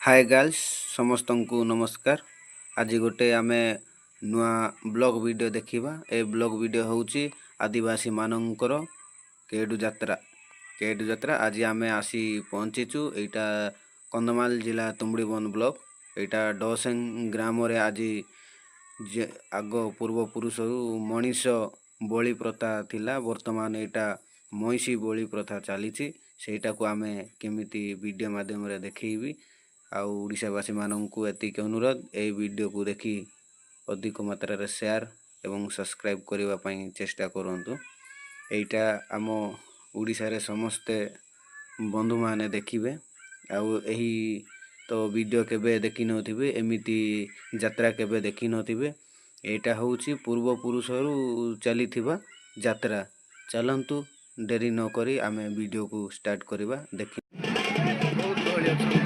Hi girls समस्त को नमस्कार। आज गोटे आमे नुआ ब्लॉग वीडियो देखिबा। ए ब्लॉग वीडियो होउची आदिवासी मानकर केडू यात्रा आज आमे आसी पहुंचीचु। एटा कंधमाल जिला तुमड़ीबन ब्लॉक। एटा डोसेंग ग्राम रे आज आग पूर्व पुरुष मनीष बलि प्रथा थिला। वर्तमान एटा महिषी बलि प्रथा चलीची। सेटा को आमे केमिति वीडियो माध्यम रे देखैबी। आउ ओडिशावासी माननकु एतिक अनुरोध ए वीडियो को देखि अधिक मात्रा रे शेयर एवं सब्सक्राइब करबा पई चेष्टा करंतु। एटा आम ओडिशा रे समस्त बंधु माने देखिबे। आउ एही तो वीडियो केबे देखि नथिबे, एमिति यात्रा केबे देखि नथिबे। एटा होउची पूर्व पुरुषरु चलीथिबा यात्रा। चलंतु देरी न करी आमे वीडियो को स्टार्ट करबा। देखि बहुत गहली अछंती।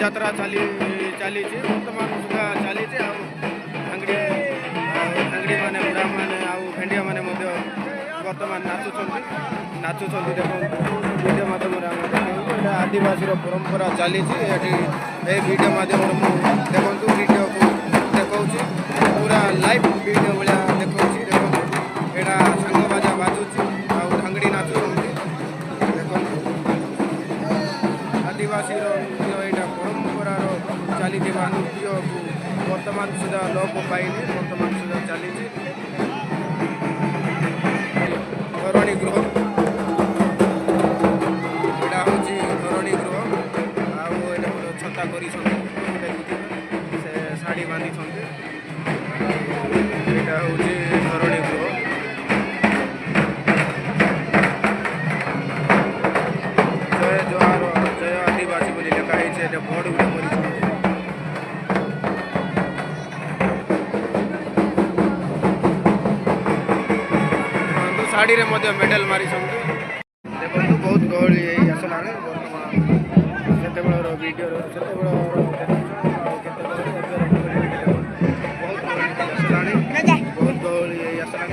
यात्रा चली वर्तमान सुधा चली भांगड़ी माने बुढ़ा माने भेंडिया माने वर्तमान नाचुंट देखो वीडियो माध्यम आदिवासी परंपरा चली वीडियो माध्यम देखो वीडियो को देखा पूरा लाइव वीडियो भाया देखा देखो यहाँ सांग बाजा बाजुची भांगड़ी नाचुंट देखो आदिवासी चली नृत्य वर्तमान सुधा लोप पाइने वर्तमान सुधा चली धरणी गृह। यहाँ हूँ धरणी गृह। आउ छता कर शाढ़ी बांधी यहाँ हूँ धरणी गृह। जय जोहार जय आदिवासी बोली लिखाई बोर्ड गुटे शाढ़ी रे मेडल मारी देखो बहुत गहली आसला वर्तमान वीडियो बहुत गहली आसला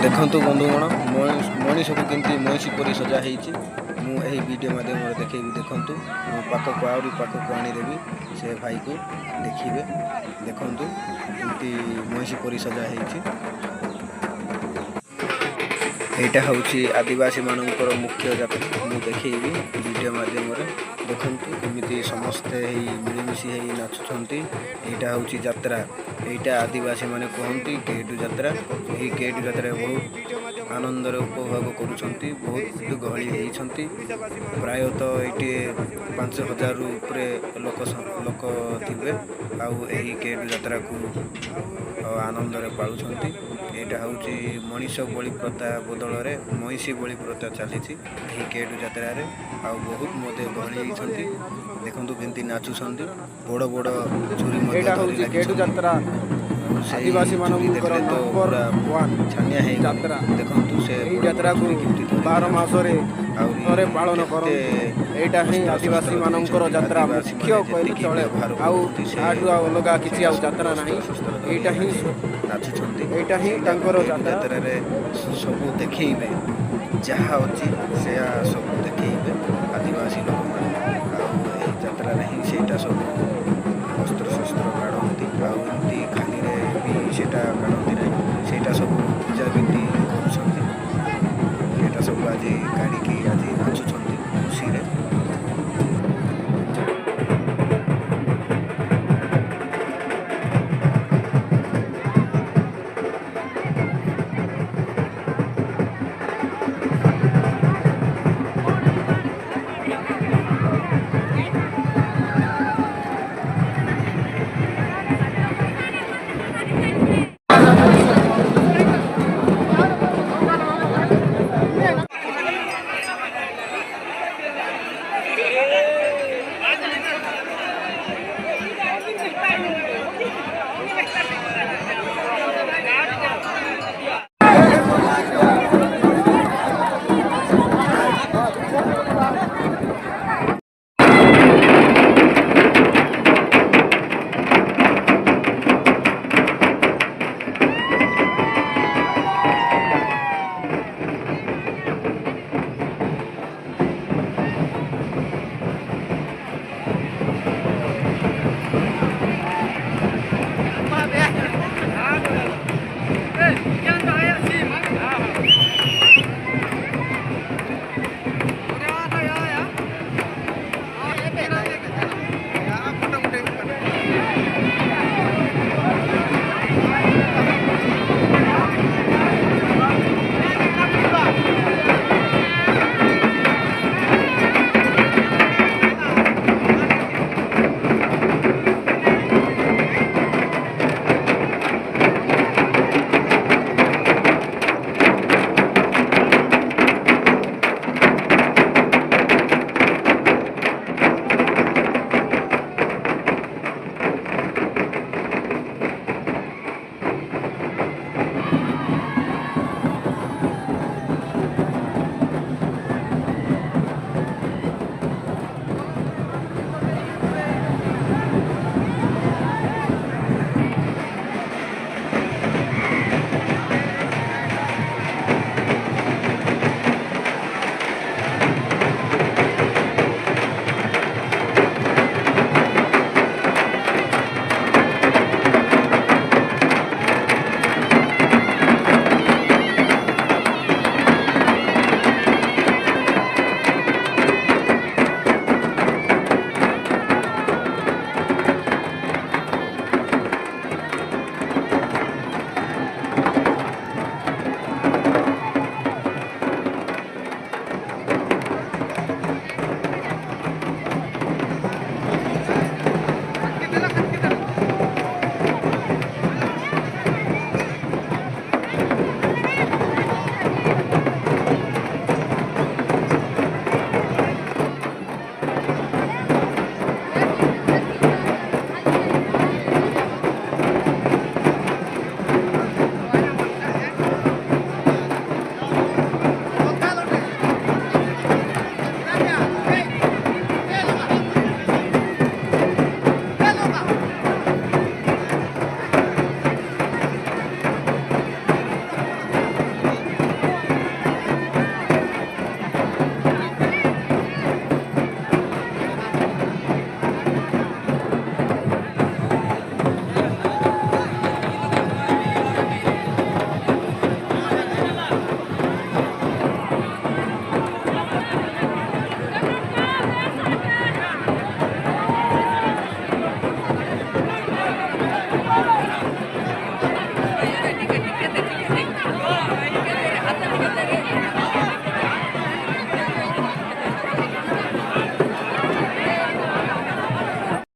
देखा देखु बंधुगण मनीष को केमती महिषी परी सजा मुझे वीडियो माध्यम देखी देखु पाखक आहरी पाखक आनीदेवी से भाई को देखिए देखु केमती महिषी परी सजा यहाँ हूँ आदिवासी मानकर मुख्य जात्रा मुझे देखी वीडियो माध्यम देखु केमी समस्ते मिलमिशी नाचुंट। यहाँ हूँ यात्रा यहाँ आदिवासी माने कहती केडू यात्रा। यही केडू यात्रा बहुत ଆନନ୍ଦରେ ଉପଭୋଗ କରୁଛନ୍ତି। ବହୁତ ଗହଳି ହେଇଛନ୍ତି। ପ୍ରାୟତଃ ଏଇଠି 5,000 ଉପରେ ଲୋକ ଥିବେ ଆଉ ଏହି କେଡ଼ୁ ଯାତ୍ରାକୁ ଆନନ୍ଦରେ ପାଳୁଛନ୍ତି। ଏଇଟା ହେଉଛି ମଣିଷ ବଳି ପ୍ରଥା ବଦଳରେ ମଇଁଷି ବଳି ପ୍ରଥା ଚାଲିଛି ଏହି କେଡ଼ୁ ଯାତ୍ରାରେ। ଆଉ ବହୁତ ମଧ୍ୟ ଗହଳି ହେଇଛନ୍ତି। ଦେଖନ୍ତୁ କେମିତି ନାଚୁଛନ୍ତି। ବଡ଼ ବଡ଼ ଚୁରି ମଧ୍ୟ ଧରି ଲାଗିଛନ୍ତି। ସେଇ ଚୁରି ଦେଖିଲେ ତ ପୁରା ଛାନିଆ ହେଇଗଲେ। ଦେଖନ୍ତୁ ସେ ବଡ଼ ବଡ଼ ଚୁରି କେମିତି ଧରି ନାଚୁଛନ୍ତି। ଆହୁରି କେତେ ଅସ୍ତ୍ର ଧରିଛନ୍ତି। ଆଦିବାସୀମାନେ ଯେତିକି ବ୍ୟବହାର କରୁଛନ୍ତି ସେ ସେଇଟା ସବୁ ଅସ୍ତ୍ର ଧରି ଆଜି ନାଚୁଛନ୍ତି। ସେଇଟା କେଡ଼ୁ ଯାତ୍ରାରେ ସବୁ ଦେଖେଇବେ, ଯାହା ଅଛି ସେୟା ସବୁ ଦେଖେଇବେ ଆଦିବାସୀ ଲୋକମାନେ। ଆଉ ଏହି ଯାତ୍ରାରେ ହିଁ ସେଇଟା ସବୁ ଅସ୍ତ୍ର କାଢ଼ନ୍ତି। ଆଉ ଏମିତି ଖାଲିରେ ବି ସେଇଟା କାଢ଼ନ୍ତି ନାହିଁ, ସେଇଟା ସବୁ ପୂଜାବିଧି କରୁଛନ୍ତି। ସେଇଟା ସବୁ ଆଜି କାଢ଼ିକି ଆଜି ନାଚୁଛନ୍ତି ଖୁସିରେ।